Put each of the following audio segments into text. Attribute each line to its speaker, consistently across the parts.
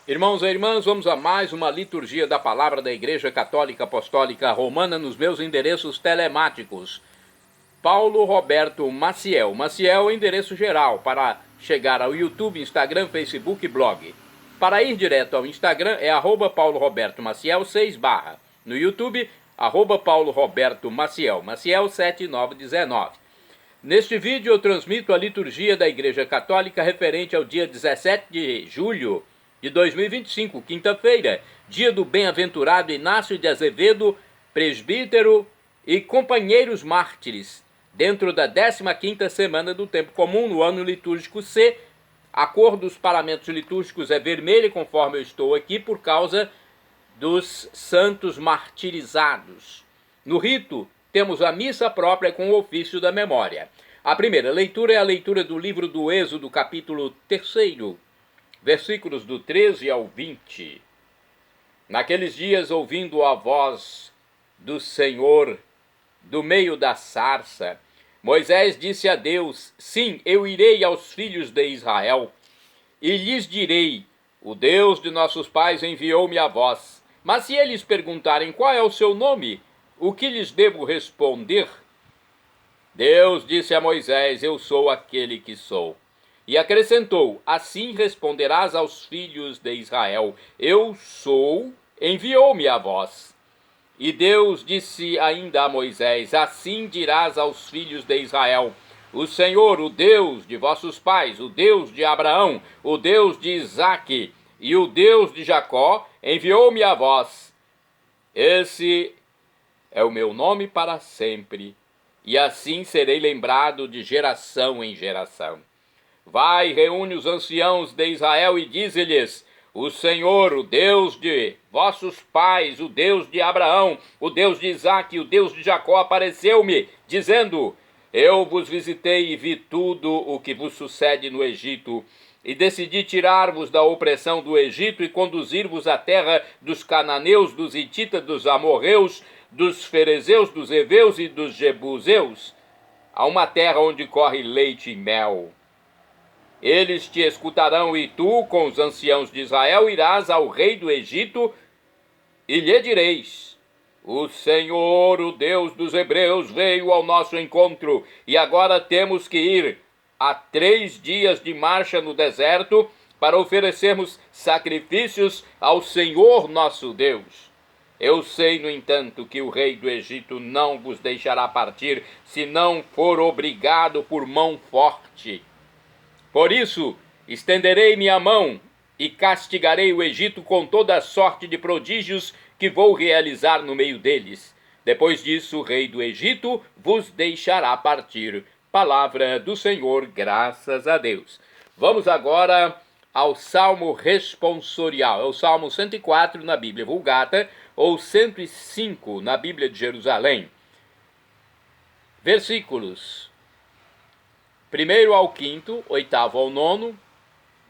Speaker 1: Irmãos e irmãs, vamos a mais uma liturgia da palavra da Igreja Católica Apostólica Romana nos meus endereços telemáticos. Paulo Roberto Maciel. Maciel é endereço geral para chegar ao YouTube, Instagram, Facebook e blog. Para ir direto ao Instagram é @Paulo Roberto Maciel 6/. No YouTube, @Paulo Roberto Maciel, Maciel 7919. Neste vídeo eu transmito a liturgia da Igreja Católica referente ao dia 17 de julho de 2025, quinta-feira, dia do bem-aventurado Inácio de Azevedo, presbítero e companheiros mártires, dentro da 15ª semana do tempo comum, no ano litúrgico C. A cor dos paramentos litúrgicos é vermelha, conforme eu estou aqui, por causa dos santos martirizados. No rito, temos a missa própria com o ofício da memória. A primeira leitura é a leitura do livro do Êxodo, capítulo 3, versículos do 13 ao 20. Naqueles dias, ouvindo a voz do Senhor do meio da sarça, Moisés disse a Deus: sim, eu irei aos filhos de Israel e lhes direi: o Deus de nossos pais enviou-me a vós. Mas se eles perguntarem qual é o seu nome, o que lhes devo responder? Deus disse a Moisés: eu sou aquele que sou. E acrescentou: assim responderás aos filhos de Israel: eu sou, enviou-me a vós. E Deus disse ainda a Moisés: assim dirás aos filhos de Israel: o Senhor, o Deus de vossos pais, o Deus de Abraão, o Deus de Isaque e o Deus de Jacó, enviou-me a vós. Esse é o meu nome para sempre, e assim serei lembrado de geração em geração. Vai, reúne os anciãos de Israel e dize-lhes: o Senhor, o Deus de vossos pais, o Deus de Abraão, o Deus de Isaque e o Deus de Jacó apareceu-me, dizendo: eu vos visitei e vi tudo o que vos sucede no Egito, e decidi tirar-vos da opressão do Egito e conduzir-vos à terra dos cananeus, dos hititas, dos amorreus, dos ferezeus, dos heveus e dos jebuseus, a uma terra onde corre leite e mel. Eles te escutarão, e tu, com os anciãos de Israel, irás ao rei do Egito e lhe direis: o Senhor, o Deus dos hebreus, veio ao nosso encontro, e agora temos que ir a 3 dias de marcha no deserto para oferecermos sacrifícios ao Senhor nosso Deus. Eu sei, no entanto, que o rei do Egito não vos deixará partir, se não for obrigado por mão forte. Por isso, estenderei minha mão e castigarei o Egito com toda a sorte de prodígios que vou realizar no meio deles. Depois disso, o rei do Egito vos deixará partir. Palavra do Senhor, graças a Deus. Vamos agora ao Salmo responsorial. É o Salmo 104 na Bíblia Vulgata, ou 105 na Bíblia de Jerusalém. Versículos 1º ao 5º, 8º ao 9º,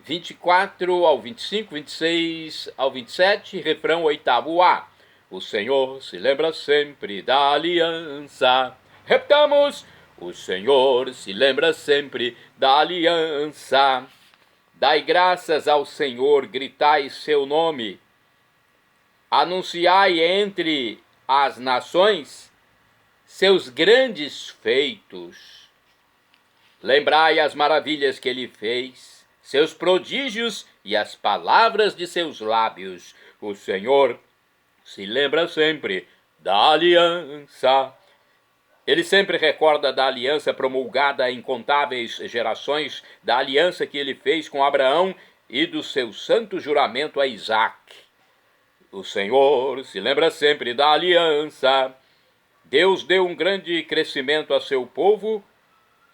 Speaker 1: 24 ao 25, 26 ao 27, refrão 8º A. O Senhor se lembra sempre da aliança. Repetamos: o Senhor se lembra sempre da aliança. Dai graças ao Senhor, gritai seu nome. Anunciai entre as nações seus grandes feitos. Lembrai as maravilhas que ele fez, seus prodígios e as palavras de seus lábios. O Senhor se lembra sempre da aliança. Ele sempre recorda da aliança promulgada a incontáveis gerações, da aliança que ele fez com Abraão e do seu santo juramento a Isaque. O Senhor se lembra sempre da aliança. Deus deu um grande crescimento a seu povo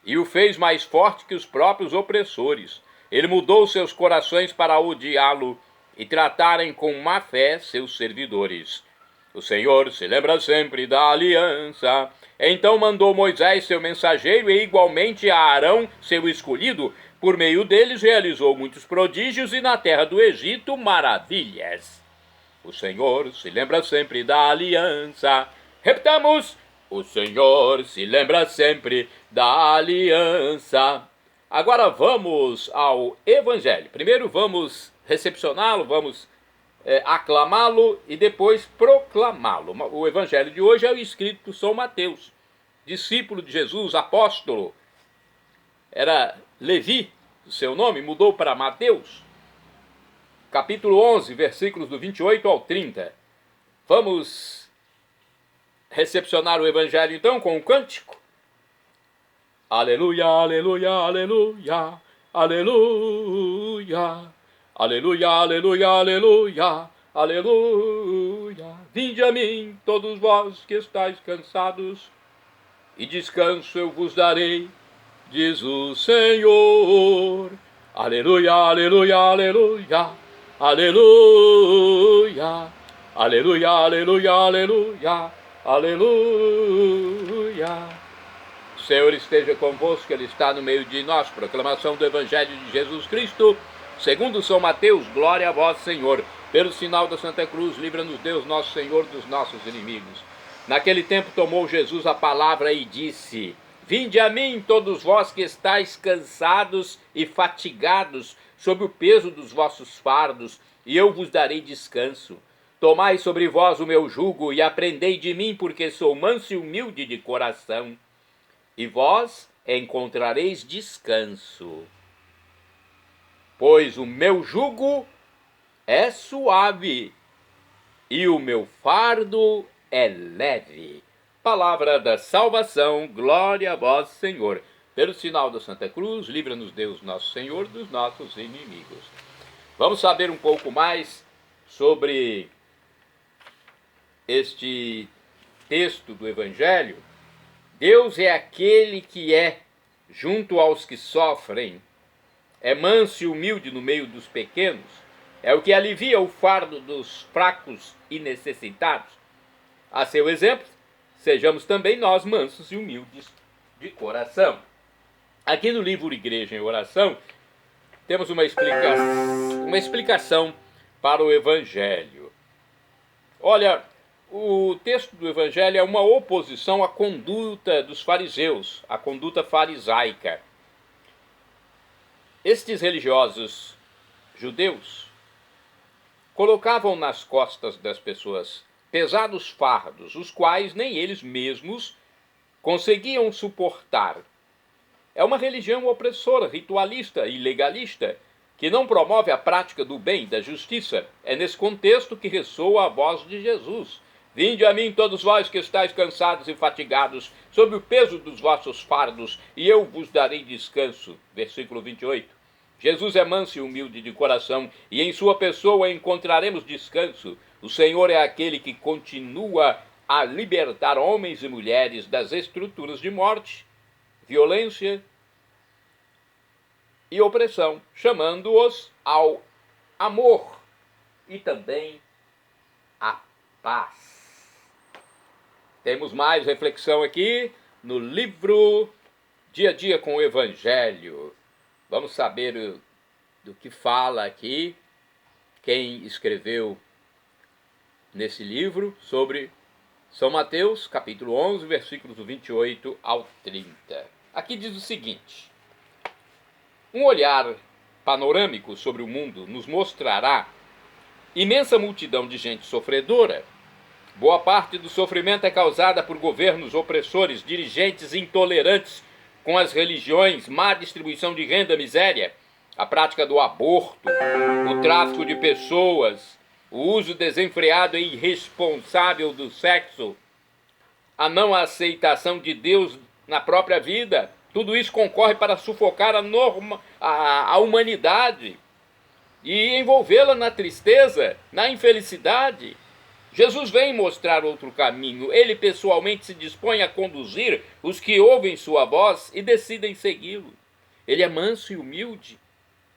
Speaker 1: e o fez mais forte que os próprios opressores. Ele mudou seus corações para odiá-lo e tratarem com má fé seus servidores. O Senhor se lembra sempre da aliança. Então mandou Moisés, seu mensageiro, e igualmente a Arão, seu escolhido. Por meio deles realizou muitos prodígios e na terra do Egito maravilhas. O Senhor se lembra sempre da aliança. Repetamos: o Senhor se lembra sempre da aliança. Agora vamos ao Evangelho. Primeiro vamos recepcioná-lo, vamos aclamá-lo e depois proclamá-lo. O Evangelho de hoje é o escrito por São Mateus, discípulo de Jesus, apóstolo. Era Levi, o seu nome, mudou para Mateus. Capítulo 11, versículos do 28 ao 30. Vamos recepcionar o Evangelho então com um cântico. Aleluia, aleluia, aleluia, aleluia, aleluia, aleluia, aleluia, aleluia. Vinde a mim, todos vós que estáis cansados, e descanso eu vos darei, diz o Senhor. Aleluia, aleluia, aleluia, aleluia, aleluia, aleluia, aleluia, aleluia. O Senhor esteja convosco, Ele está no meio de nós. Proclamação do Evangelho de Jesus Cristo, segundo São Mateus. Glória a vós, Senhor. Pelo sinal da Santa Cruz, livra-nos Deus, nosso Senhor, dos nossos inimigos. Naquele tempo tomou Jesus a palavra e disse: Vinde a mim, todos vós que estáis cansados e fatigados, sob o peso dos vossos fardos, e eu vos darei descanso. Tomai sobre vós o meu jugo e aprendei de mim, porque sou manso e humilde de coração, e vós encontrareis descanso. Pois o meu jugo é suave e o meu fardo é leve. Palavra da salvação, glória a vós, Senhor. Pelo sinal da Santa Cruz, livra-nos Deus, nosso Senhor, dos nossos inimigos. Vamos saber um pouco mais sobre este texto do Evangelho. Deus é aquele que é junto aos que sofrem, é manso e humilde no meio dos pequenos, é o que alivia o fardo dos fracos e necessitados. A seu exemplo, sejamos também nós mansos e humildes de coração. Aqui no livro Igreja em Oração, temos uma explicação para o Evangelho. Olha, o texto do Evangelho é uma oposição à conduta dos fariseus, à conduta farisaica. Estes religiosos judeus colocavam nas costas das pessoas pesados fardos, os quais nem eles mesmos conseguiam suportar. É uma religião opressora, ritualista e legalista, que não promove a prática do bem, da justiça. É nesse contexto que ressoa a voz de Jesus. Vinde a mim, todos vós que estáis cansados e fatigados, sob o peso dos vossos fardos, e eu vos darei descanso. Versículo 28. Jesus é manso e humilde de coração, e em sua pessoa encontraremos descanso. O Senhor é aquele que continua a libertar homens e mulheres das estruturas de morte, violência e opressão, chamando-os ao amor e também à paz. Temos mais reflexão aqui no livro Dia a Dia com o Evangelho. Vamos saber do que fala aqui quem escreveu nesse livro sobre São Mateus, capítulo 11, versículos do 28 ao 30. Aqui diz o seguinte: um olhar panorâmico sobre o mundo nos mostrará imensa multidão de gente sofredora. Boa parte do sofrimento é causada por governos opressores, dirigentes intolerantes com as religiões, má distribuição de renda, miséria, a prática do aborto, o tráfico de pessoas, o uso desenfreado e irresponsável do sexo, a não aceitação de Deus na própria vida. Tudo isso concorre para sufocar a humanidade e envolvê-la na tristeza, na infelicidade. Jesus vem mostrar outro caminho. Ele pessoalmente se dispõe a conduzir os que ouvem sua voz e decidem segui-lo. Ele é manso e humilde,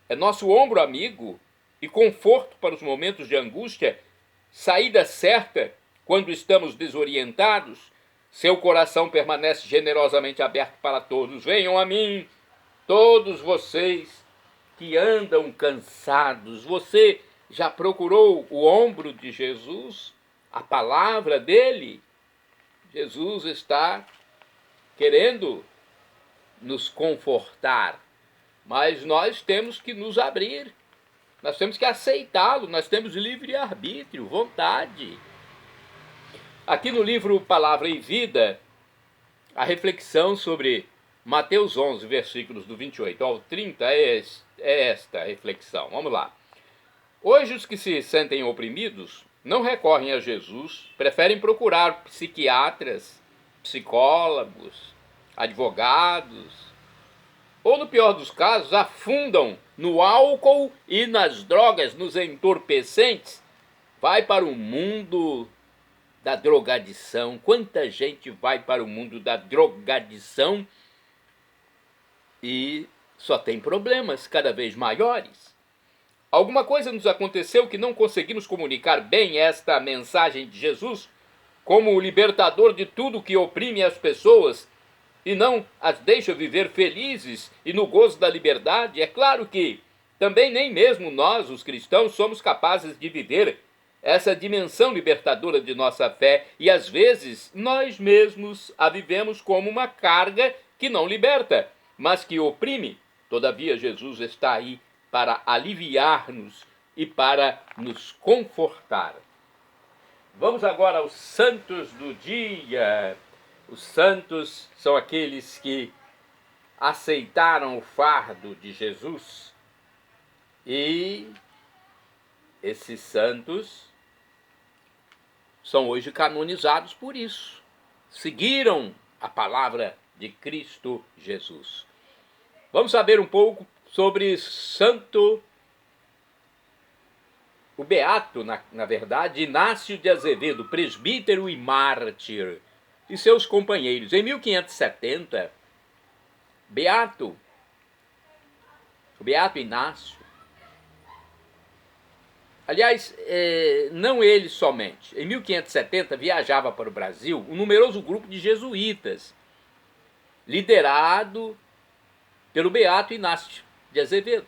Speaker 1: é nosso ombro amigo e conforto para os momentos de angústia, saída certa quando estamos desorientados. Seu coração permanece generosamente aberto para todos. Venham a mim, todos vocês que andam cansados. Você já procurou o ombro de Jesus? A palavra dele? Jesus está querendo nos confortar. mas nós temos que nos abrir, nós temos que aceitá-lo, nós temos livre-arbítrio, vontade. Aqui no livro Palavra e Vida, a reflexão sobre Mateus 11, versículos do 28 ao 30 é esta reflexão. Vamos lá. Hoje os que se sentem oprimidos não recorrem a Jesus, preferem procurar psiquiatras, psicólogos, advogados, ou no pior dos casos, afundam no álcool e nas drogas, nos entorpecentes. Vai para o mundo da drogadição. Quanta gente vai para o mundo da drogadição e só tem problemas cada vez maiores. Alguma coisa nos aconteceu que não conseguimos comunicar bem esta mensagem de Jesus como o libertador de tudo que oprime as pessoas e não as deixa viver felizes e no gozo da liberdade. É claro que também nem mesmo nós, os cristãos, somos capazes de viver essa dimensão libertadora de nossa fé, e às vezes nós mesmos a vivemos como uma carga que não liberta, mas que oprime. Todavia, Jesus está aí para aliviar-nos e para nos confortar. Vamos agora aos santos do dia. Os santos são aqueles que aceitaram o fardo de Jesus, e esses santos são hoje canonizados por isso. Seguiram a palavra de Cristo Jesus. Vamos saber um pouco sobre o beato, na verdade, Inácio de Azevedo, presbítero e mártir, e seus companheiros. Em 1570, o beato Inácio, aliás, não ele somente, em 1570 viajava para o Brasil um numeroso grupo de jesuítas, liderado pelo beato Inácio de Azevedo.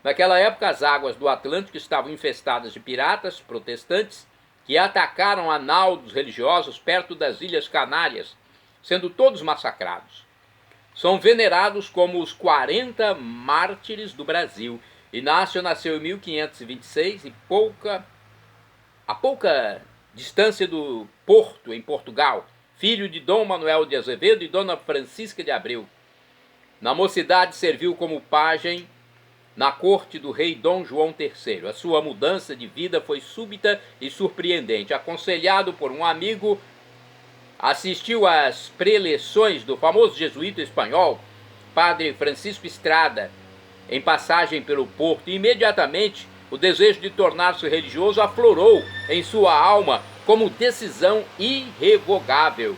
Speaker 1: Naquela época, as águas do Atlântico estavam infestadas de piratas protestantes que atacaram a nau dos religiosos perto das Ilhas Canárias, sendo todos massacrados. São venerados como os 40 mártires do Brasil. Inácio nasceu em 1526 e a pouca distância do Porto, em Portugal, filho de Dom Manuel de Azevedo e Dona Francisca de Abreu. Na mocidade serviu como pajem na corte do rei Dom João III. A sua mudança de vida foi súbita e surpreendente. Aconselhado por um amigo, assistiu às preleções do famoso jesuíta espanhol, Padre Francisco Estrada, em passagem pelo Porto, e imediatamente o desejo de tornar-se religioso aflorou em sua alma como decisão irrevogável.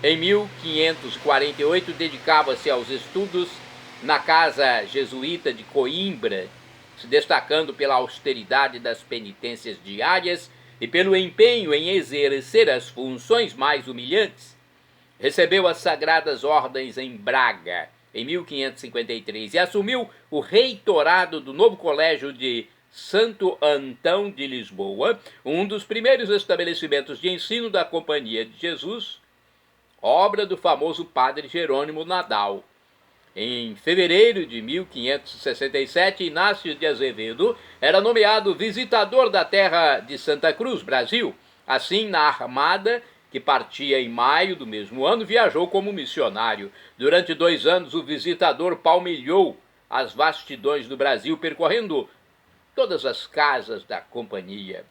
Speaker 1: Em 1548, dedicava-se aos estudos na casa jesuíta de Coimbra, se destacando pela austeridade das penitências diárias e pelo empenho em exercer as funções mais humilhantes. Recebeu as sagradas ordens em Braga, em 1553, e assumiu o reitorado do novo colégio de Santo Antão de Lisboa, um dos primeiros estabelecimentos de ensino da Companhia de Jesus, obra do famoso padre Jerônimo Nadal. Em fevereiro de 1567, Inácio de Azevedo era nomeado visitador da terra de Santa Cruz, Brasil. Assim, na armada, que partia em maio do mesmo ano, viajou como missionário. Durante 2 anos, o visitador palmilhou as vastidões do Brasil, percorrendo todas as casas da companhia.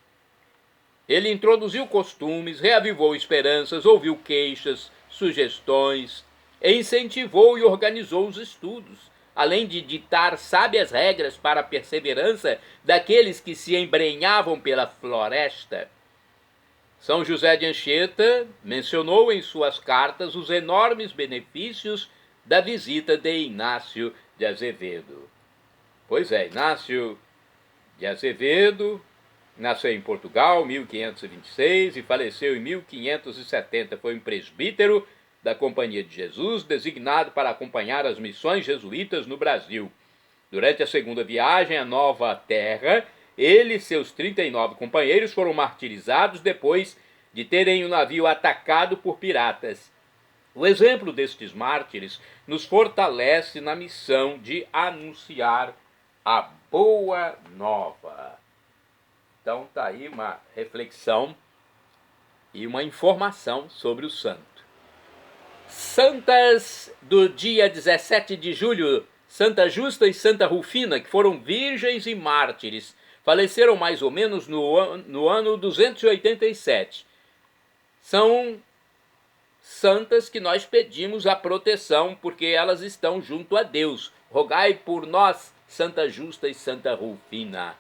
Speaker 1: Ele introduziu costumes, reavivou esperanças, ouviu queixas, sugestões, incentivou e organizou os estudos, além de ditar sábias regras para a perseverança daqueles que se embrenhavam pela floresta. São José de Anchieta mencionou em suas cartas os enormes benefícios da visita de Inácio de Azevedo. Pois é, Inácio de Azevedo nasceu em Portugal, 1526, e faleceu em 1570. Foi um presbítero da Companhia de Jesus, designado para acompanhar as missões jesuítas no Brasil. Durante a segunda viagem à Nova Terra, ele e seus 39 companheiros foram martirizados depois de terem o navio atacado por piratas. O exemplo destes mártires nos fortalece na missão de anunciar a boa nova. Então está aí uma reflexão e uma informação sobre o santo. Santas do dia 17 de julho, Santa Justa e Santa Rufina, que foram virgens e mártires, faleceram mais ou menos no ano 287. São santas que nós pedimos a proteção, porque elas estão junto a Deus. Rogai por nós, Santa Justa e Santa Rufina.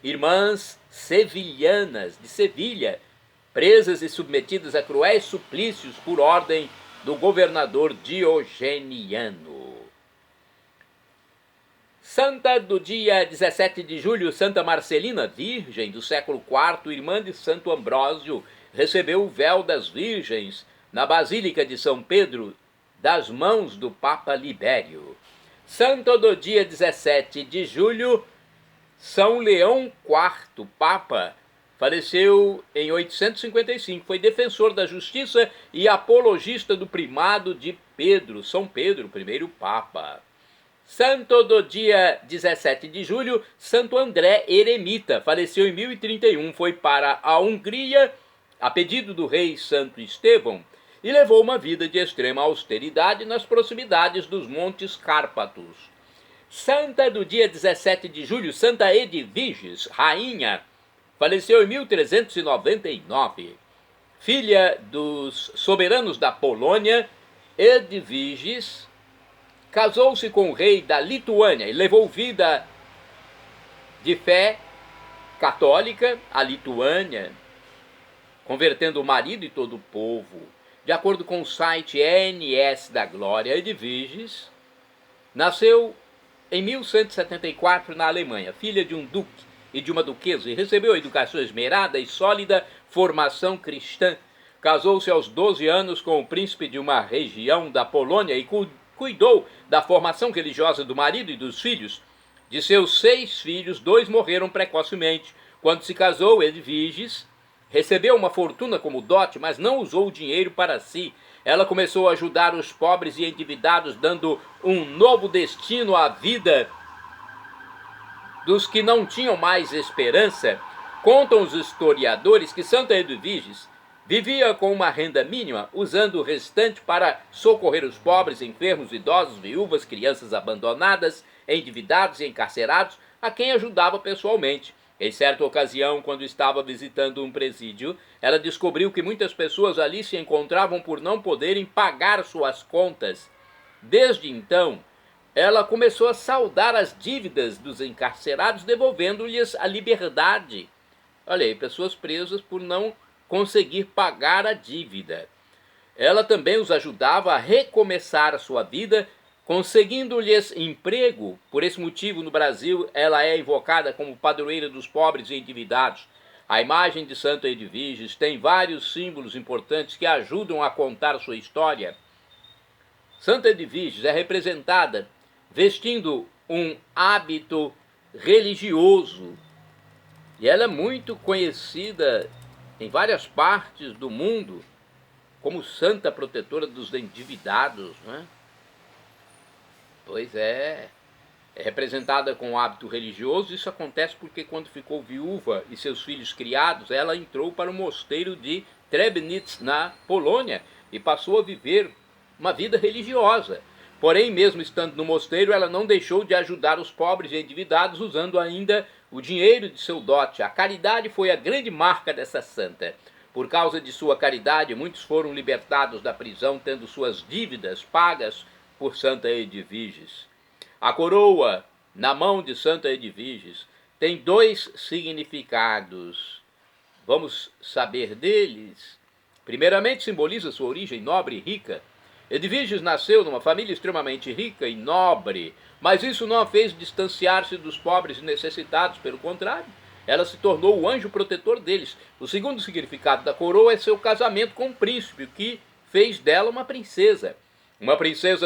Speaker 1: Irmãs sevilhanas de Sevilha, presas e submetidas a cruéis suplícios por ordem do governador Diogeniano. Santa do dia 17 de julho, Santa Marcelina, virgem do século IV, irmã de Santo Ambrósio, recebeu o véu das virgens na Basílica de São Pedro, das mãos do Papa Libério. Santo do dia 17 de julho, São Leão IV, Papa, faleceu em 855, foi defensor da justiça e apologista do primado de Pedro, São Pedro, primeiro Papa. Santo do dia 17 de julho, Santo André Eremita, faleceu em 1031, foi para a Hungria, a pedido do rei Santo Estevão, e levou uma vida de extrema austeridade nas proximidades dos Montes Cárpatos. Santa do dia 17 de julho, Santa Edviges, rainha, faleceu em 1399. Filha dos soberanos da Polônia, Edviges casou-se com o rei da Lituânia e levou vida de fé católica à Lituânia, convertendo o marido e todo o povo. De acordo com o site ENS da Glória, Edviges nasceu em 1174 na Alemanha, filha de um duque e de uma duquesa, e recebeu educação esmerada e sólida formação cristã. Casou-se aos 12 anos com o príncipe de uma região da Polônia e cuidou da formação religiosa do marido e dos filhos. De seus 6 filhos, 2 morreram precocemente. Quando se casou, Edviges recebeu uma fortuna como dote, mas não usou o dinheiro para si. Ela começou a ajudar os pobres e endividados, dando um novo destino à vida dos que não tinham mais esperança. Contam os historiadores que Santa Edviges vivia com uma renda mínima, usando o restante para socorrer os pobres, enfermos, idosos, viúvas, crianças abandonadas, endividados e encarcerados, a quem ajudava pessoalmente. Em certa ocasião, quando estava visitando um presídio, ela descobriu que muitas pessoas ali se encontravam por não poderem pagar suas contas. Desde então, ela começou a saldar as dívidas dos encarcerados, devolvendo-lhes a liberdade. Olha aí, pessoas presas por não conseguir pagar a dívida. Ela também os ajudava a recomeçar a sua vida, conseguindo-lhes emprego. Por esse motivo, no Brasil, ela é invocada como padroeira dos pobres e endividados. A imagem de Santa Edviges tem vários símbolos importantes que ajudam a contar sua história. Santa Edviges é representada vestindo um hábito religioso, e ela é muito conhecida em várias partes do mundo como santa protetora dos endividados, né? Pois é representada com hábito religioso. Isso acontece porque quando ficou viúva e seus filhos criados, ela entrou para o mosteiro de Trebnitz, na Polônia, e passou a viver uma vida religiosa. Porém, mesmo estando no mosteiro, ela não deixou de ajudar os pobres e endividados, usando ainda o dinheiro de seu dote. A caridade foi a grande marca dessa santa. Por causa de sua caridade, muitos foram libertados da prisão, tendo suas dívidas pagas por Santa Edviges. A coroa na mão de Santa Edviges tem 2 significados. Vamos saber deles. Primeiramente, simboliza sua origem nobre e rica. Edviges nasceu numa família extremamente rica e nobre, mas isso não a fez distanciar-se dos pobres e necessitados. Pelo contrário, ela se tornou o anjo protetor deles. O segundo significado da coroa é seu casamento com o príncipe, que fez dela uma princesa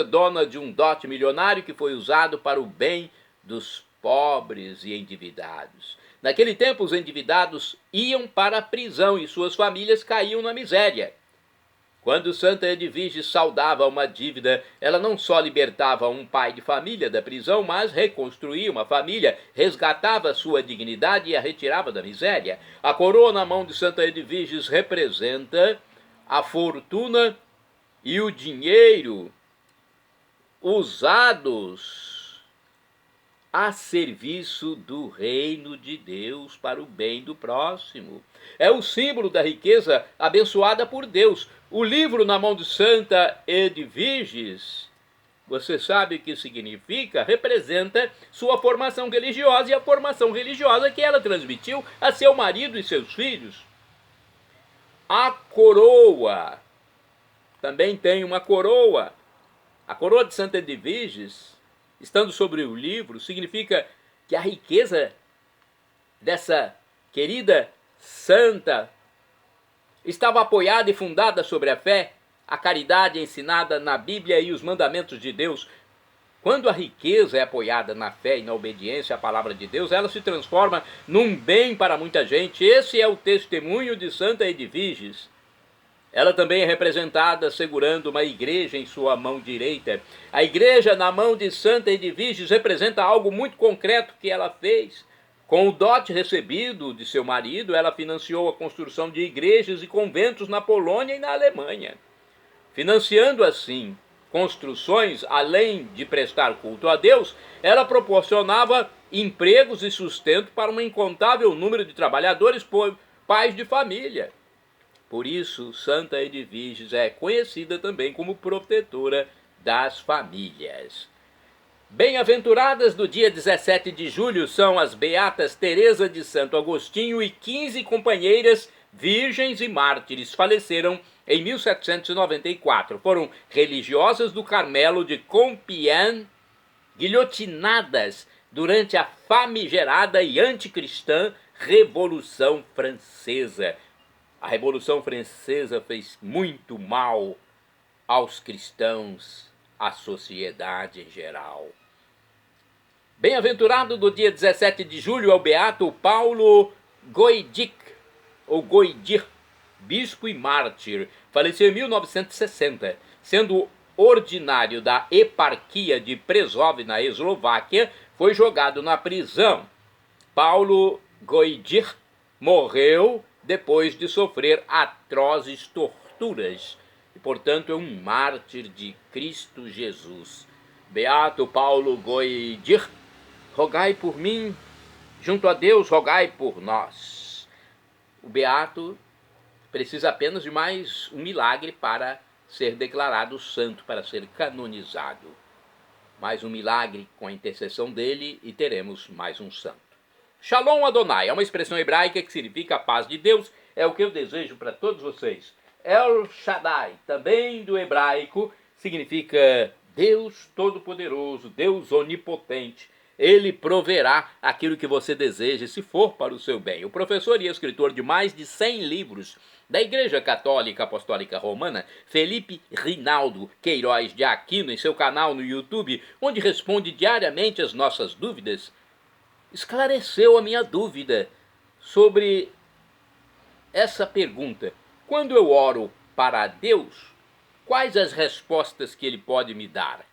Speaker 1: dona de um dote milionário que foi usado para o bem dos pobres e endividados. Naquele tempo, os endividados iam para a prisão e suas famílias caíam na miséria. Quando Santa Edvige saldava uma dívida, ela não só libertava um pai de família da prisão, mas reconstruía uma família, resgatava sua dignidade e a retirava da miséria. A coroa na mão de Santa Edviges representa a fortuna e o dinheiro usados a serviço do reino de Deus para o bem do próximo. É o símbolo da riqueza abençoada por Deus. O livro na mão de Santa Edviges, você sabe o que significa? Representa sua formação religiosa e a formação religiosa que ela transmitiu a seu marido e seus filhos. A coroa, também tem uma coroa. A coroa de Santa Edviges, estando sobre o livro, significa que a riqueza dessa querida santa estava apoiada e fundada sobre a fé, a caridade ensinada na Bíblia e os mandamentos de Deus. Quando a riqueza é apoiada na fé e na obediência à palavra de Deus, ela se transforma num bem para muita gente. Esse é o testemunho de Santa Edviges. Ela também é representada segurando uma igreja em sua mão direita. A igreja na mão de Santa Edviges representa algo muito concreto que ela fez. Com o dote recebido de seu marido, ela financiou a construção de igrejas e conventos na Polônia e na Alemanha. Financiando assim construções, além de prestar culto a Deus, ela proporcionava empregos e sustento para um incontável número de trabalhadores, pais de família. Por isso, Santa Edviges é conhecida também como protetora das famílias. Bem-aventuradas do dia 17 de julho são as beatas Teresa de Santo Agostinho e 15 companheiras virgens e mártires. Faleceram em 1794. Foram religiosas do Carmelo de Compiègne, guilhotinadas durante a famigerada e anticristã Revolução Francesa. A Revolução Francesa fez muito mal aos cristãos, à sociedade em geral. Bem-aventurado do dia 17 de julho é o beato Paulo Goidic, ou Goidir, bispo e mártir. Faleceu em 1960, sendo ordinário da eparquia de Prešov, na Eslováquia, foi jogado na prisão. Paulo Goidir morreu depois de sofrer atrozes torturas e, portanto, é um mártir de Cristo Jesus. Beato Paulo Goidir, rogai por mim, junto a Deus, rogai por nós. O beato precisa apenas de mais um milagre para ser declarado santo, para ser canonizado. Mais um milagre com a intercessão dele e teremos mais um santo. Shalom Adonai é uma expressão hebraica que significa a paz de Deus. É o que eu desejo para todos vocês. El Shaddai, também do hebraico, significa Deus Todo-Poderoso, Deus Onipotente. Ele proverá aquilo que você deseja, se for para o seu bem. O professor e escritor de mais de 100 livros da Igreja Católica Apostólica Romana, Felipe Rinaldo Queiroz de Aquino, em seu canal no YouTube, onde responde diariamente as nossas dúvidas, esclareceu a minha dúvida sobre essa pergunta. Quando eu oro para Deus, quais as respostas que ele pode me dar?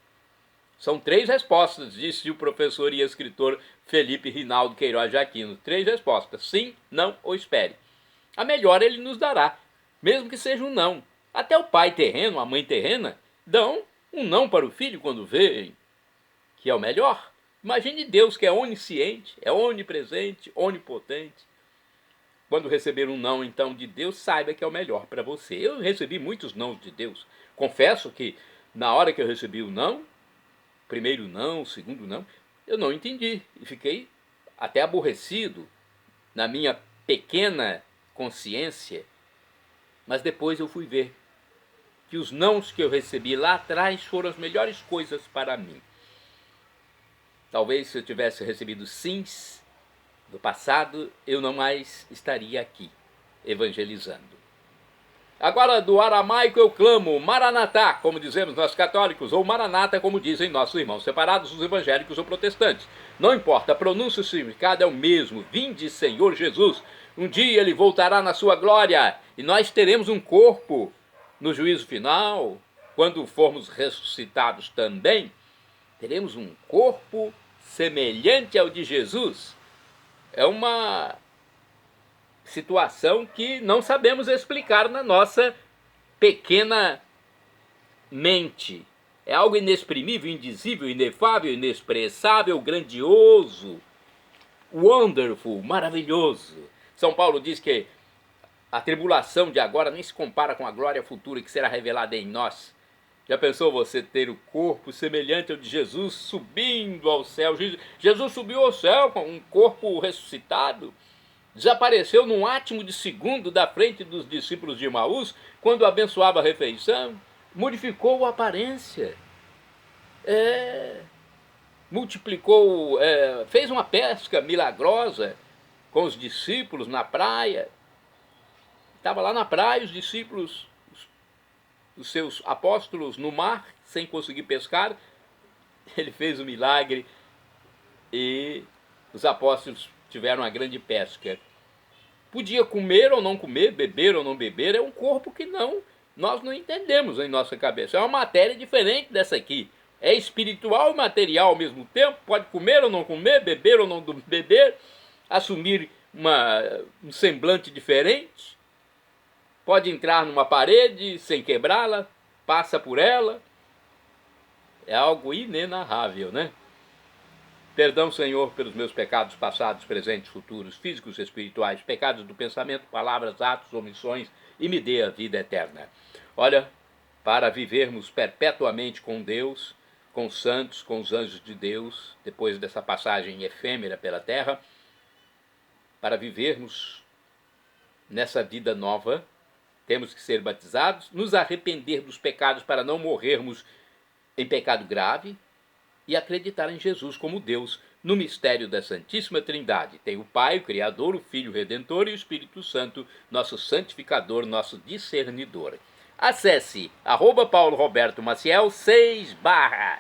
Speaker 1: São 3 respostas, disse o professor e escritor Felipe Rinaldo Queiroz de Aquino. 3 respostas: sim, não ou espere. A melhor ele nos dará, mesmo que seja um não. Até o pai terreno, a mãe terrena, dão um não para o filho quando veem que é o melhor. Imagine Deus, que é onisciente, é onipresente, onipotente. Quando receber um não, então, de Deus, saiba que é o melhor para você. Eu recebi muitos nãos de Deus. Confesso que, na hora que eu recebi o não, primeiro não, segundo não, eu não entendi. E fiquei até aborrecido na minha pequena consciência. Mas depois eu fui ver que os nãos que eu recebi lá atrás foram as melhores coisas para mim. Talvez se eu tivesse recebido sims do passado, eu não mais estaria aqui evangelizando. Agora, do aramaico eu clamo, Maranatá, como dizemos nós católicos, ou Maranata, como dizem nossos irmãos separados, os evangélicos ou protestantes. Não importa, a pronúncia e o significado é o mesmo. Vinde, Senhor Jesus. Um dia ele voltará na sua glória e nós teremos um corpo no juízo final, quando formos ressuscitados também, teremos um corpo semelhante ao de Jesus. É uma situação que não sabemos explicar na nossa pequena mente. É algo inexprimível, indizível, inefável, inexpressável, grandioso, wonderful, maravilhoso. São Paulo diz que a tribulação de agora nem se compara com a glória futura que será revelada em nós. Já pensou você ter o corpo semelhante ao de Jesus subindo ao céu? Jesus subiu ao céu com um corpo ressuscitado. Desapareceu num átimo de segundo da frente dos discípulos de Emaús, quando abençoava a refeição. Modificou a aparência. Multiplicou, fez uma pesca milagrosa com os discípulos na praia. Estava lá na praia, os discípulos, os seus apóstolos no mar, sem conseguir pescar. Ele fez o milagre e os apóstolos tiveram uma grande pesca. Podia comer ou não comer, beber ou não beber, é um corpo que nós não entendemos em nossa cabeça. É uma matéria diferente dessa aqui. É espiritual e material ao mesmo tempo, pode comer ou não comer, beber ou não beber, assumir um semblante diferente. Pode entrar numa parede sem quebrá-la, passa por ela. É algo inenarrável, né? Perdão, Senhor, pelos meus pecados passados, presentes, futuros, físicos e espirituais, pecados do pensamento, palavras, atos, omissões, e me dê a vida eterna. Olha, para vivermos perpetuamente com Deus, com os santos, com os anjos de Deus, depois dessa passagem efêmera pela terra, para vivermos nessa vida nova, temos que ser batizados, nos arrepender dos pecados para não morrermos em pecado grave e acreditar em Jesus como Deus no mistério da Santíssima Trindade. Tem o Pai, o Criador, o Filho o Redentor e o Espírito Santo, nosso santificador, nosso discernidor. Acesse @PauloRobertoMaciel 6 /.